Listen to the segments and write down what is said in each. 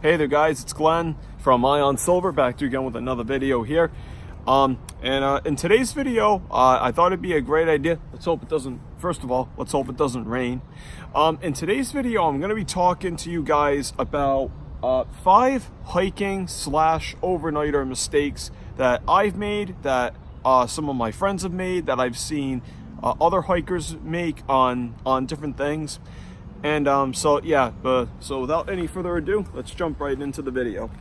Hey there guys, it's Glenn from Ion Silver, back to you again with another video here. In today's video, I thought it'd be a great idea. Let's hope it doesn't, first of all, let's hope it doesn't rain. In today's video, I'm going to be talking to you guys about 5 hiking / overnighter mistakes that I've made, that some of my friends have made, that I've seen other hikers make on different things. And so without any further ado, let's jump right into the video.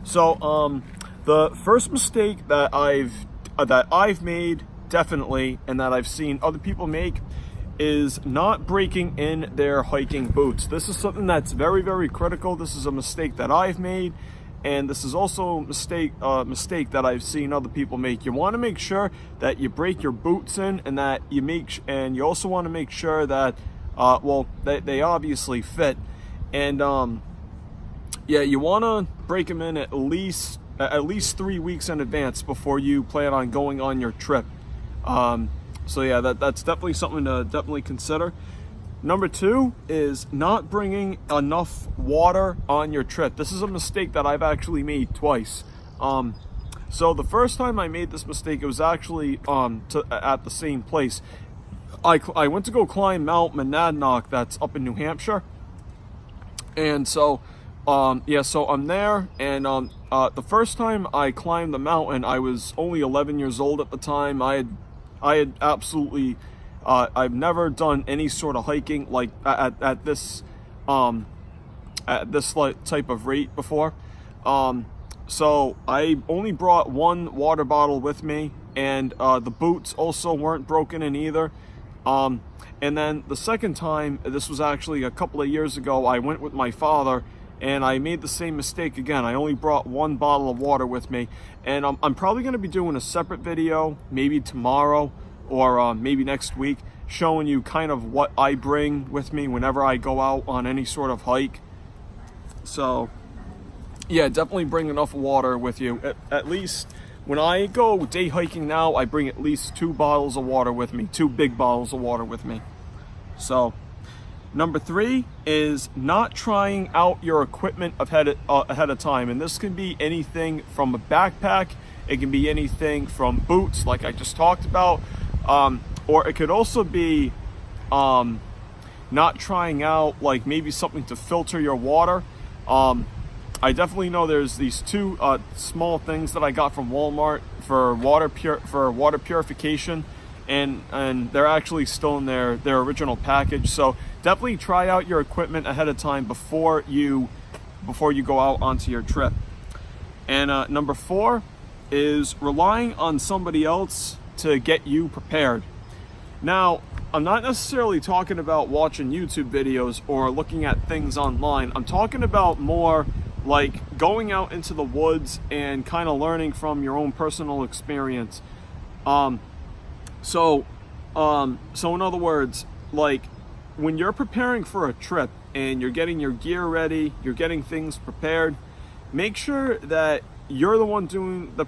So the first mistake that I've made, definitely, and that I've seen other people make, is not breaking in their hiking boots. This is something that's very, very critical. This is a mistake that I've made, and this is also a mistake that I've seen other people make. You want to make sure that you break your boots in, and that you also want to make sure that they obviously fit, and you want to break them in at least 3 weeks in advance before you plan on going on your trip. So yeah, that's definitely something to definitely consider. Number 2 is not bringing enough water on your trip. This is a mistake that I've actually made twice. So the first time I made this mistake, it was actually at the same place. I went to go climb Mount Monadnock, that's up in New Hampshire, and so so I'm there, and the first time I climbed the mountain, I was only 11 years old at the time. I had absolutely I've never done any sort of hiking like at this type of rate before, so I only brought 1 water bottle with me, and the boots also weren't broken in either. And then the second time, this was actually a couple of years ago, I went with my father, and I made the same mistake again. I only brought 1 bottle of water with me, and I'm probably going to be doing a separate video, maybe tomorrow or maybe next week, showing you kind of what I bring with me whenever I go out on any sort of hike. So yeah, definitely bring enough water with you. At least when I go day hiking now, I bring at least 2 bottles of water with me, 2 big bottles of water with me. So number 3 is not trying out your equipment ahead of time. And this can be anything from a backpack, it can be anything from boots, like I just talked about, or it could also be not trying out, like, maybe something to filter your water. I definitely know there's these 2 small things that I got from Walmart for water purification, and they're actually still in their original package. So definitely try out your equipment ahead of time before you go out onto your trip. And number 4 is relying on somebody else to get you prepared. Now, I'm not necessarily talking about watching YouTube videos or looking at things online. I'm talking about more like going out into the woods and kind of learning from your own personal experience. So in other words, like when you're preparing for a trip and you're getting your gear ready, you're getting things prepared, make sure that you're the one doing the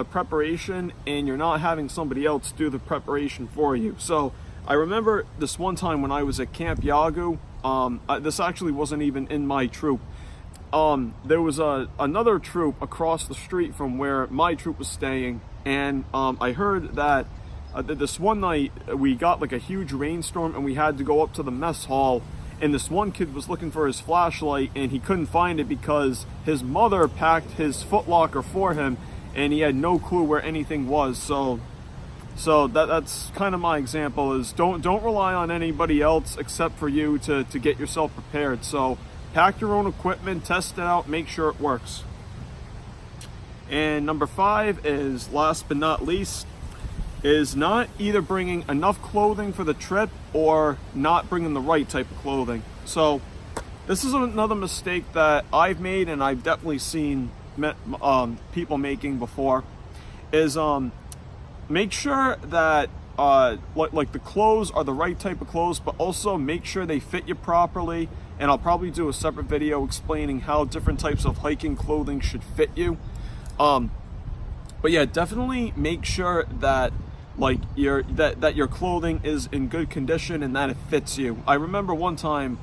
preparation, and you're not having somebody else do the preparation for you. So I remember this one time when I was at Camp Yagu, this actually wasn't even in my troop. There was another troop across the street from where my troop was staying, and I heard that this one night we got like a huge rainstorm, and we had to go up to the mess hall, and this one kid was looking for his flashlight, and he couldn't find it because his mother packed his footlocker for him, and he had no clue where anything was. So that's kind of my example, is don't rely on anybody else except for you to get yourself prepared. So pack your own equipment, test it out, make sure it works. And number 5 is, last but not least, is not either bringing enough clothing for the trip or not bringing the right type of clothing. So this is another mistake that I've made, and I've definitely seen people making before, is make sure that like the clothes are the right type of clothes, but also make sure they fit you properly. And I'll probably do a separate video explaining how different types of hiking clothing should fit you. But yeah, definitely make sure that like your clothing is in good condition and that it fits you. I remember one time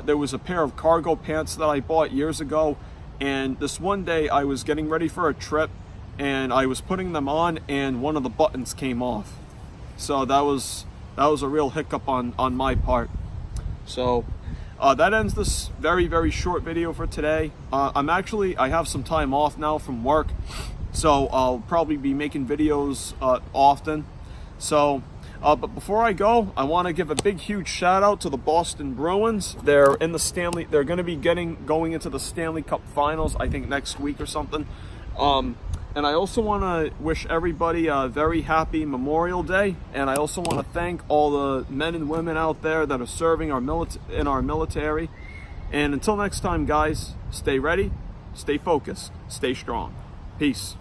There was a pair of cargo pants that I bought years ago, and this one day I was getting ready for a trip and I was putting them on and one of the buttons came off. So that was a real hiccup on my part. So that ends this very short video for today. I have some time off now from work, so I'll probably be making videos often. So but before I go, I want to give a huge shout out to the Boston Bruins. They're in the Stanley. They're going to be going into the Stanley Cup Finals, I think next week or something. And I also want to wish everybody a very happy Memorial Day. And I also want to thank all the men and women out there that are serving in our military. And until next time, guys, stay ready, stay focused, stay strong. Peace.